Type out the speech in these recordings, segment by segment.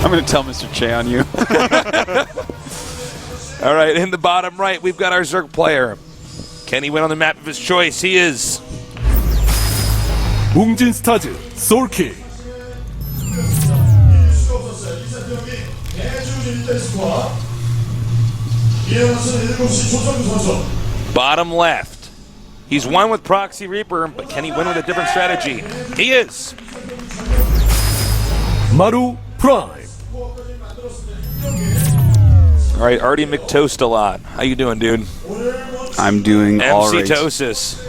I'm going to tell Mr. Che on you. All right, in the bottom right, we've got our Zerg player. Can he win on the map of his choice? He is. 웅진 스타즈 Soulkey. Bottom left. He's won with Proxy Reaper, but can he win with a different strategy? He is. Maru Prime. All right, Artie McToast a lot. How you doing, dude? I'm doing all right. MC-tosis.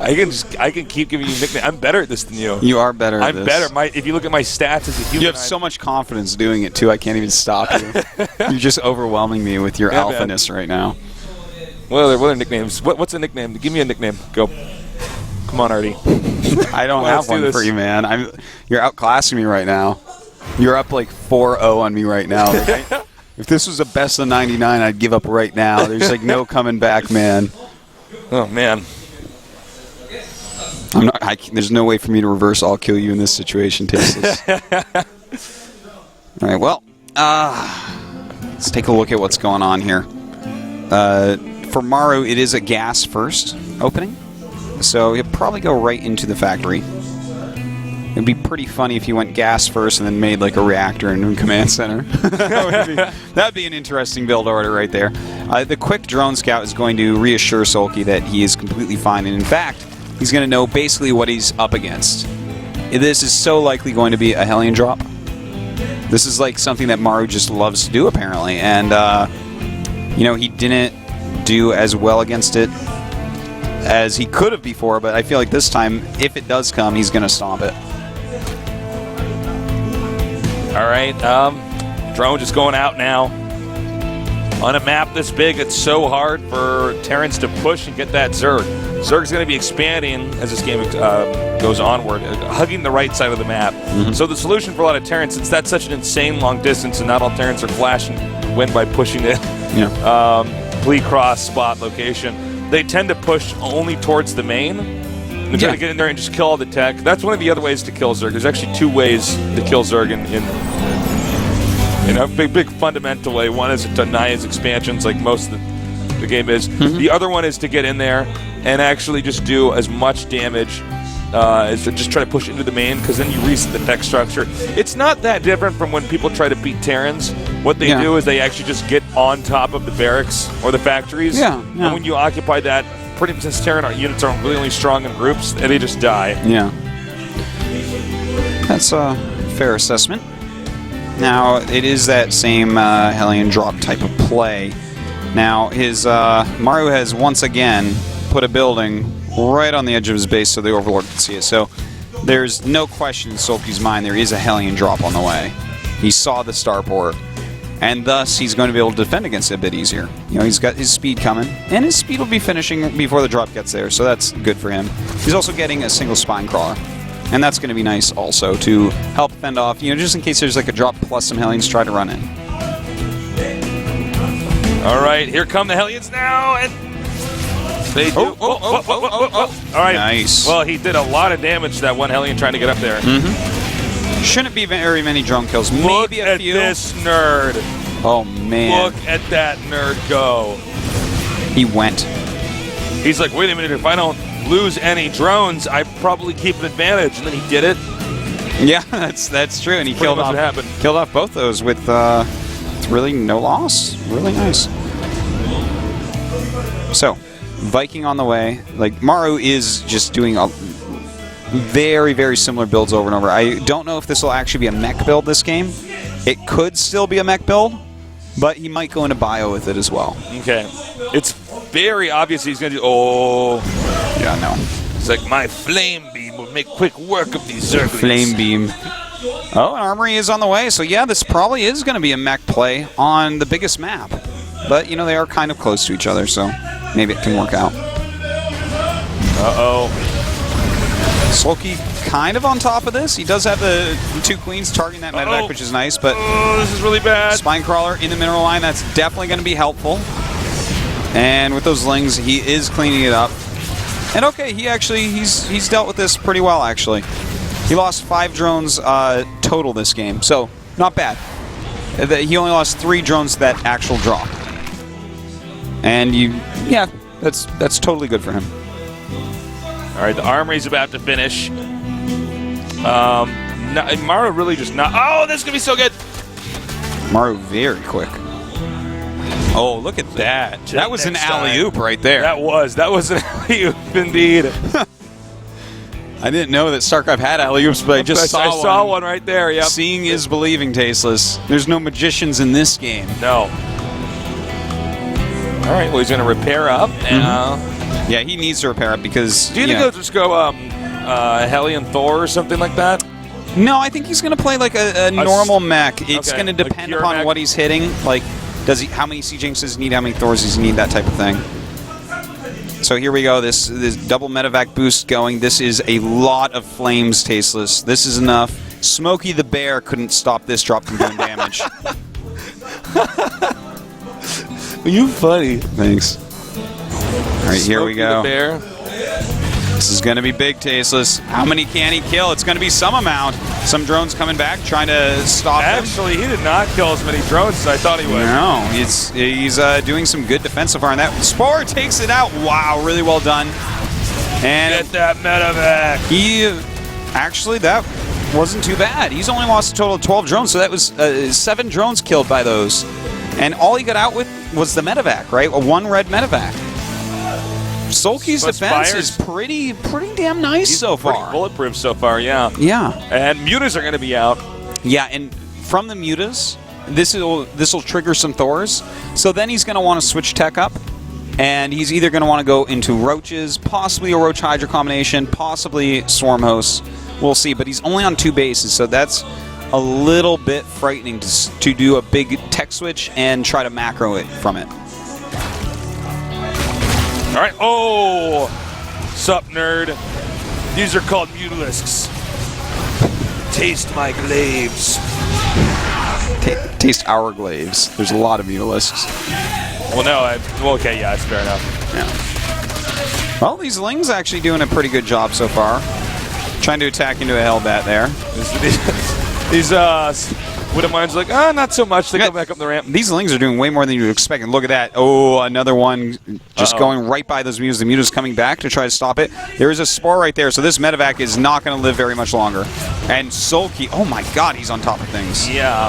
I can keep giving you nicknames. I'm better at this than you. You are better at I'm this. better. If you look at my stats as a human, You have so much confidence doing it, too. I can't even stop you. You're just overwhelming me with your alphaness right now. What are nicknames? What's a nickname? Give me a nickname. Go. Come on, Artie. I don't have one for you, man. You're outclassing me right now. You're up like 4-0 on me right now. Like, if this was a best of 99, I'd give up right now. There's like no coming back, man. Oh, man. There's no way for me to reverse all kill you in this situation, Tasteless. All right, well, let's take a look at what's going on here. For Maru, it is a gas first opening, so he'll probably go right into the factory. It'd be pretty funny if he went gas first and then made like a reactor and a command center. That'd be an interesting build order right there. The quick drone scout is going to reassure Soulkey that he is completely fine, and in fact, he's going to know basically what he's up against. This is so likely going to be a Hellion drop. This is like something that Maru just loves to do, apparently, and you know, he didn't do as well against it as he could have before, but I feel like this time, if it does come, he's going to stomp it. All right, drone just going out now. On a map this big, it's so hard for Terrans to push and get that Zerg. Zerg's going to be expanding as this game goes onward, hugging the right side of the map. So the solution for a lot of Terrans, since that's such an insane long distance and not all Terrans are flashing win by pushing it, Lee Cross spot location, they tend to push only towards the main. They try to get in there and just kill all the tech. That's one of the other ways to kill Zerg. There's actually two ways to kill Zerg in a big fundamental way. One is to deny his expansions, like most of the game is. The other one is to get in there and actually just do as much damage as to just try to push into the main, because then you reset the tech structure. It's not that different from when people try to beat Terrans. What they do is they actually just get on top of the barracks or the factories. And when you occupy that, pretty much since Terran units are really only strong in groups, and they just die. That's a fair assessment. Now, it is that same Hellion drop type of play. Now, his Maru has once again put a building right on the edge of his base so the Overlord can see it. So there's no question in Soulkey's mind there is a Hellion drop on the way. He saw the starport, and thus he's going to be able to defend against it a bit easier. You know, he's got his speed coming, and his speed will be finishing before the drop gets there, so that's good for him. He's also getting a single spine crawler, and that's going to be nice also to help fend off, you know, just in case there's like a drop plus some Hellions try to run in. All right, here come the Hellions now, and they do. All right. Nice. Well, he did a lot of damage to that one Hellion trying to get up there. Shouldn't be very many drone kills. Look Maybe a at few. this nerd. Oh, man. Look at that nerd go. He went. He's like, wait a minute, if I don't lose any drones, I probably keep an advantage. And then he did it. Yeah, that's true. And he killed off both those with really no loss. Really nice. So, Viking on the way. Like, Maru is just doing a very, very similar builds over and over. I don't know if this will actually be a mech build this game. It could still be a mech build, but he might go into bio with it as well. Okay. It's very obvious he's going to do... Oh. Yeah, no. It's like, my flame beam will make quick work of these Zerglings. Flame beam. Oh, an armory is on the way. So, yeah, this probably is going to be a mech play on the biggest map. But, you know, they are kind of close to each other, so maybe it can work out. Soulkey kind of on top of this. He does have the two queens targeting that medevac, which is nice, but this is really bad. Spine crawler in the mineral line, that's definitely going to be helpful. And with those lings, he is cleaning it up. And okay, he's dealt with this pretty well, actually. He lost 5 drones total this game, so not bad. He only lost 3 drones to that actual drop. And yeah, that's totally good for him. All right, the armory's about to finish. Maru really just not. Oh, this is gonna be so good. Maru very quick. Oh, look at that. That was an alley-oop right there. That was an alley-oop indeed. I didn't know that Starcraft had alley-oops, but I saw one right there, yep. Seeing is believing, Tasteless. There's no magicians in this game. No. All right, well, he's going to repair up. And, yeah, he needs to repair up because... Do you think he'll just go Hellion Thor or something like that? No, I think he's going to play like a normal mech. It's going to depend upon mech. what he's hitting. Like, how many Siege Inks does he need, how many Thors does he need, that type of thing. So here we go, this double medevac boost going. This is a lot of flames, Tasteless. This is enough. Smokey the Bear couldn't stop this drop from doing damage. You funny. Thanks. All right, here we go. The Bear. This is going to be big, Tasteless. How many can he kill? It's going to be some amount. Some drones coming back, trying to stop him. Actually, he did not kill as many drones as I thought he would. No, he's doing some good defensive fire on that. Spore takes it out. Wow, really well done. And get that medevac. Actually, that wasn't too bad. He's only lost a total of 12 drones, so that was 7 drones killed by those. And all he got out with was the medevac, right? A 1 red medevac. Soulkey's defense is pretty damn nice so far. Pretty bulletproof so far, yeah. Yeah. And mutas are going to be out. Yeah, and from the mutas, this will trigger some Thors. So then he's going to want to switch tech up, and he's either going to want to go into Roaches, possibly a Roach Hydra combination, possibly Swarm Hosts. We'll see, but he's only on 2 bases, so that's a little bit frightening to do a big tech switch and try to macro it from it. All right. Oh, sup, nerd. These are called mutalisks. Taste my glaives. Taste our glaives. There's a lot of mutalisks. Well, no. Okay, yeah, that's fair enough. Yeah. Well, these Lings actually doing a pretty good job so far. Trying to attack into a Hellbat there. These Widowmines are like, not so much. They go back up the ramp. These Lings are doing way more than you would expect. And look at that. Oh, another one just going right by those mutas. The muta's coming back to try to stop it. There is a Spore right there, so this medevac is not going to live very much longer. And Soulkey, oh my god, he's on top of things. Yeah.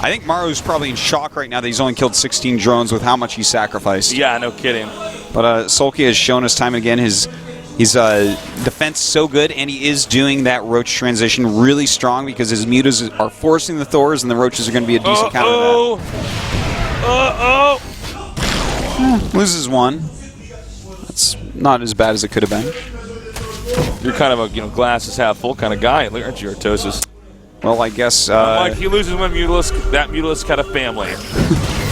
I think Maru's probably in shock right now that he's only killed 16 drones with how much he sacrificed. Yeah, no kidding. But Soulkey has shown us time and again his defense so good, and he is doing that Roach transition really strong because his mutas are forcing the Thors, and the Roaches are going to be a decent counter to that. Loses 1. That's not as bad as it could have been. You're kind of a glass is half full kind of guy, aren't you, Artosis? Well, I guess... like, he loses one Mutalisk, that Mutalisk had a family.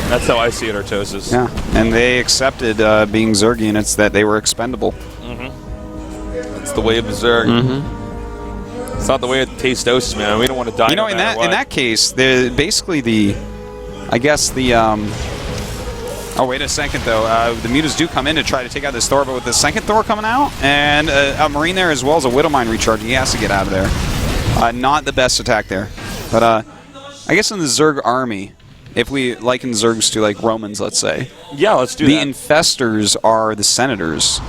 That's how I see it, Artosis. Yeah, and they accepted being Zerg units that they were expendable. It's the way of the Zerg. It's not the way of the Tastos, man. We don't want to die. You know, in that case, basically the oh, wait a second though. The mutas do come in to try to take out this Thor, but with the second Thor coming out and a Marine there as well as a Widowmine recharging, he has to get out of there. Not the best attack there, but I guess in the Zerg army, if we liken Zergs to like Romans, let's say. Yeah, let's do the that. The Infestors are the Senators.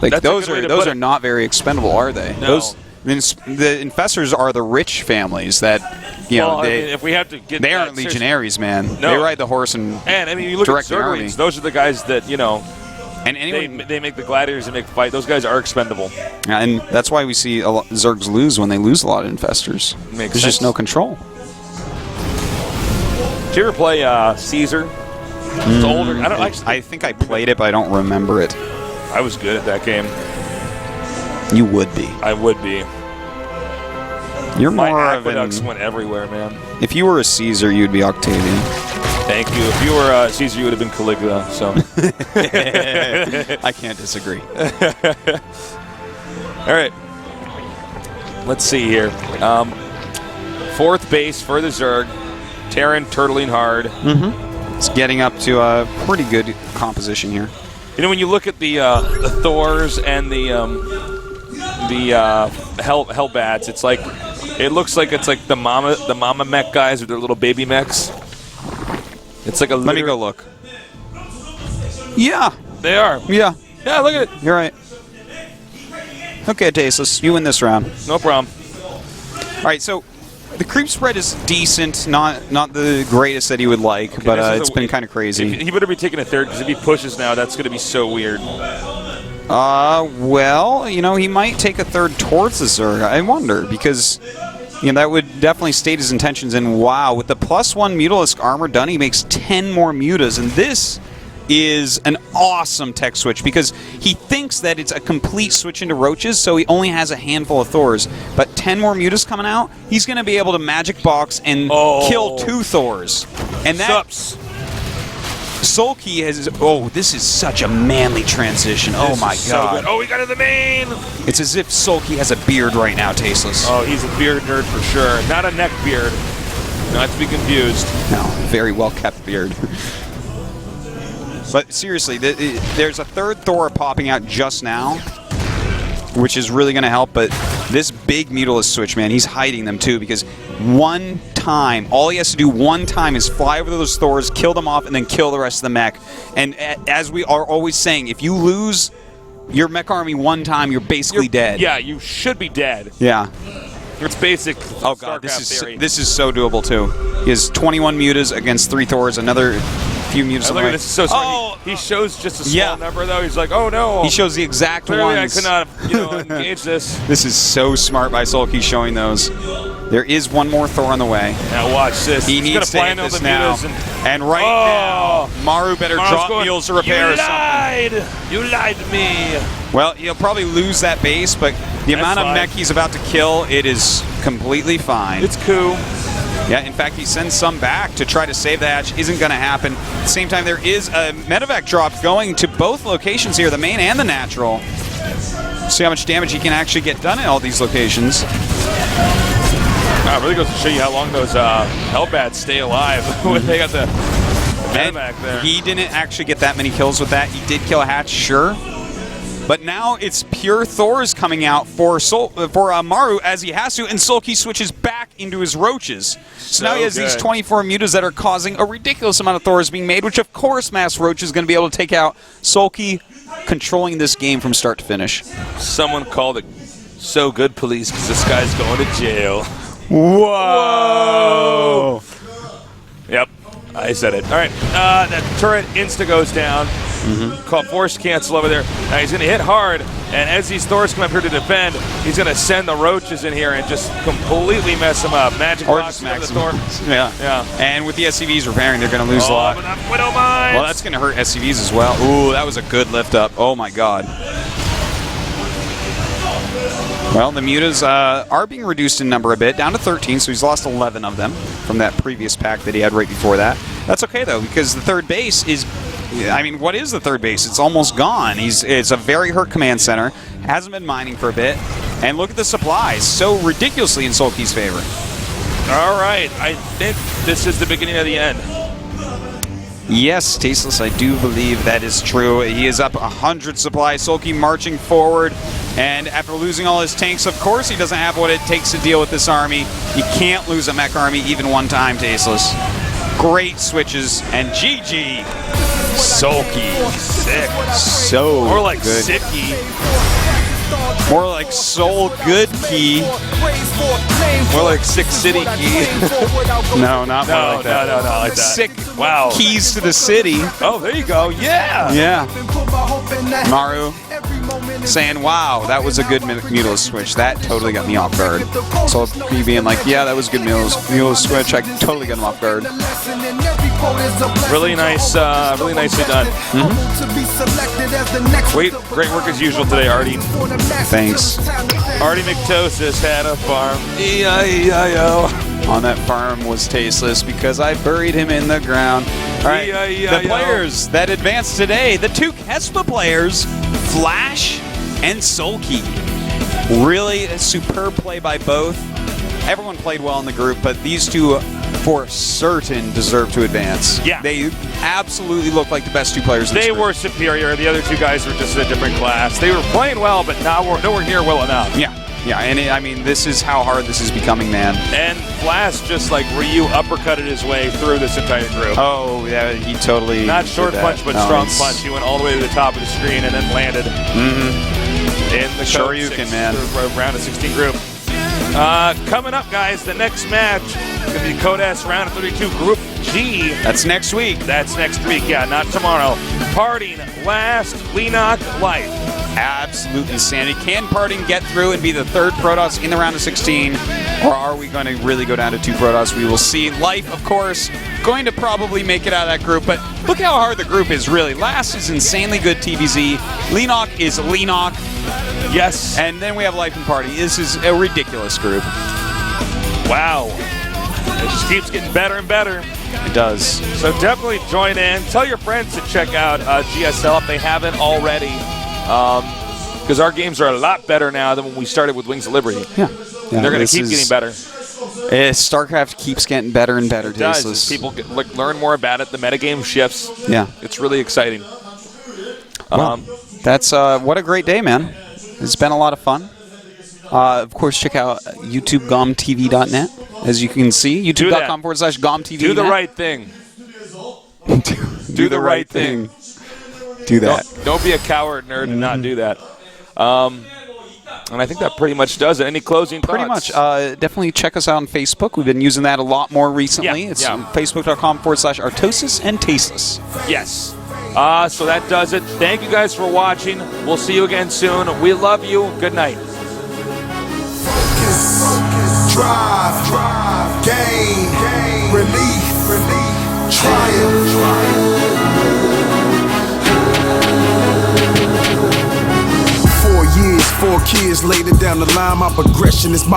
Like those are not very expendable, are they? No. The Infestors are the rich families that if we have to get they aren't legionaries, man. No. They ride the horse and I mean, you look at Zerglings; those are the guys that and anyone, they make the gladiators and make the fight. Those guys are expendable. Yeah, and that's why we see a lot, Zergs lose when they lose a lot of Infestors. There's just no control. Did you ever play Caesar? It's older. I think I played it, but I don't remember it. I was good at that game. You would be. I would be. You're My more of aqueducts went everywhere, man. If you were a Caesar, you'd be Octavian. Thank you. If you were Caesar, you would have been Caligula. So I can't disagree. All right. Let's see here. 4th base for the Zerg. Terran turtling hard. It's getting up to a pretty good composition here. You know, when you look at the Thors and the Hellbats. It's like it looks like it's like the mama mech guys with their little baby mechs. It's like a. Let me go look. Yeah, They are. yeah, Yeah, look at it. you're right. Okay, Tasteless, you win this round. No problem. All right, so the creep spread is decent, not the greatest that he would like, but this is it's been kind of crazy. He better be taking a third because if he pushes now, that's going to be so weird. Well, you know, he might take a third towards the Zerg. I wonder, because you know that would definitely state his intentions. And wow, with the +1 Mutalisk armor done, he makes 10 more mutas, and this is an awesome tech switch because he thinks that it's a complete switch into roaches, so he only has a handful of Thors. But 10 more mutas coming out, he's going to be able to magic box and kill 2 Thors. And that Soulkey has. Oh, this is such a manly transition. Oh my god! So oh, we got to the main. It's as if Soulkey has a beard right now, Tasteless. Oh, he's a beard nerd for sure. Not a neck beard. Not to be confused. No, very well kept beard. But seriously, there's a third Thor popping out just now, which is really going to help. But this big Mutalisk switch, man, he's hiding them too because one time, all he has to do one time is fly over those Thors, kill them off, and then kill the rest of the mech. And as we are always saying, if you lose your mech army one time, you're basically dead. Yeah, you should be dead. Yeah. It's basic. Oh god, Starcraft this is so doable too. He has 21 mutas against 3 Thors, another few mutas. Look at this. Is so smart. Oh, he shows just a small number though. He's like, oh no. He shows the exact Clearly ones. I cannot, engage this. This is so smart by Soulkey showing those. There is one more Thor on the way. Now watch this. He needs to hit this now. And right now, Maru better drop mules to repair or something. You lied to me. Well, he'll probably lose that base, but the amount of mech he's about to kill, it is completely fine. It's cool. Yeah, in fact, he sends some back to try to save the hatch. Isn't going to happen. At the same time, there is a medevac drop going to both locations here, the main and the natural. See how much damage he can actually get done at all these locations. It really goes to show you how long those Hellbats stay alive when they got the medevac there. He didn't actually get that many kills with that. He did kill a hatch, sure. But now it's pure Thors coming out for Maru as he has to, and Soulkey switches back into his roaches. So now he has these 24 mutas that are causing a ridiculous amount of Thors being made, which of course Mass Roach is going to be able to take out. Soulkey controlling this game from start to finish. Someone called it so good police because this guy's going to jail. Whoa! Yep, I said it. All right, that turret insta goes down. Called force cancel over there. Now he's going to hit hard, and as these Thors come up here to defend, he's going to send the roaches in here and just completely mess them up. Magic Or box just max the them. Thor. Yeah. And with the SCVs repairing, they're going to lose a lot. But that Widow Mines. Well, that's going to hurt SCVs as well. Ooh, that was a good lift up. Oh my god. Well, the mutas are being reduced in number a bit, down to 13, so he's lost 11 of them from that previous pack that he had right before that. That's okay, though, because the third base is... I mean, what is the third base? It's almost gone. It's a very hurt command center. Hasn't been mining for a bit. And look at the supplies. So ridiculously in Soulkey's favor. All right. I think this is the beginning of the end. Yes, Tasteless, I do believe that is true. He is up 100 supplies. Soulkey marching forward. And after losing all his tanks, of course he doesn't have what it takes to deal with this army. You can't lose a mech army even one time, Tasteless. Great switches. And GG. Soulkey. Sick. So More like good. Sicky. More like Soul Good Key. More like Sick City Key. No, not more like that. No, like that. Sick Wow. keys to the city. Oh, there you go. Yeah. Yeah. Maru saying, wow, that was a good Mutalisk switch. That totally got me off guard. So me being like, yeah, that was a good Mutalisk switch. I totally got him off guard. Really nice, really nicely done. Great work as usual today, Artie. Thanks. Artie McTosis had a farm. E-I-E-I-O. On that farm was Tasteless because I buried him in the ground. All right, the players that advanced today, the 2 Kespa players, Flash and Soulkey. Really a superb play by both. Everyone played well in the group, but these 2 for certain deserve to advance. Yeah. They absolutely look like the best two players in this They group. were superior. The other two guys were just in a different class. They were playing well, but nowhere near well enough. Yeah, and I mean, this is how hard this is becoming, man. And Flash, just like Ryu, uppercutted his way through this entire group. Oh, yeah, he totally Not did short that. punch, but No, strong he's- punch. He went all the way to the top of the screen and then landed in the Shoryuken, man. round of 16 group. Coming up, guys, the next match is going to be Codas round of 32 Group G. That's next week. That's next week, yeah, not tomorrow. Parting last Leenock Life. Absolutely, Sandy. Can Parting get through and be the third Protoss in the round of 16? Or are we going to really go down to 2 Protoss? We will see. Life, of course, going to probably make it out of that group. But look how hard the group is, really. Last is insanely good TVZ. Leenock is Leenock. Yes. And then we have Life and Party. This is a ridiculous group. Wow. It just keeps getting better and better. It does. So definitely join in. Tell your friends to check out GSL if they haven't already. Because our games are a lot better now than when we started with Wings of Liberty. Yeah. They're going to keep getting better. StarCraft keeps getting better and better. It does. Tasteless. As people learn more about it, the metagame shifts. Yeah. It's really exciting. Well, that's what a great day, man. It's been a lot of fun. Of course, check out YouTubeGOMTV.net. As you can see, YouTube.com/GOMTV. Do the right thing. Do the right thing. Do that. Don't be a coward, nerd, and not do that. And I think that pretty much does it. Any closing thoughts? Pretty much. Definitely check us out on Facebook. We've been using that a lot more recently. Yeah, It's yeah. Facebook.com/Artosis and Tasteless. Yes. So that does it. Thank you guys for watching. We'll see you again soon. We love you. Good night. Drive, gain, relief, triumph. 4 years, 4 kids later down the line. My progression is my